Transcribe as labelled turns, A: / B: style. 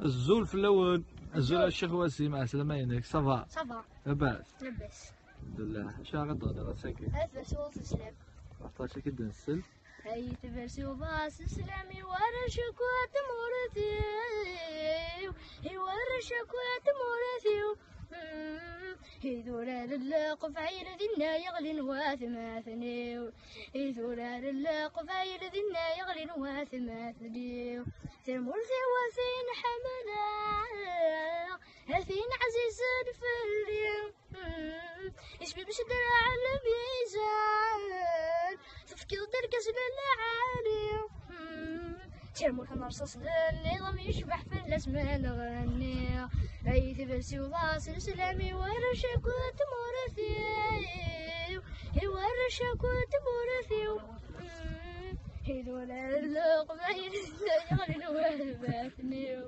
A: الزول في اللون. الزول الشيخ وسيم عسلامة عينيك. صافا
B: صافا
A: لاباس
B: لاباس
A: الحمد لله. اش غتهضر ساكت؟
B: هذا سوق السلام.
A: عرفتي كي تنسل
B: هاي تبرسي وباس سلامي ورشك وتمورتي هي ورشك وتمورتي هي ذورا للقف عير ذنا يغلي واثماثني هي ذورا للقف عير ذنا يغلي واثماثني تمورتي وثين حملا هثين عزيز الفلي يشبي بشدر على ميزان تفكير دركز بالعالي ترمو كمرصص النظام يشبح في الاسمان غني اي تبسي وواصل سلامي ورشك وتمورثي ورشك وتمورثي هذول القبائل يغلي الوهباتني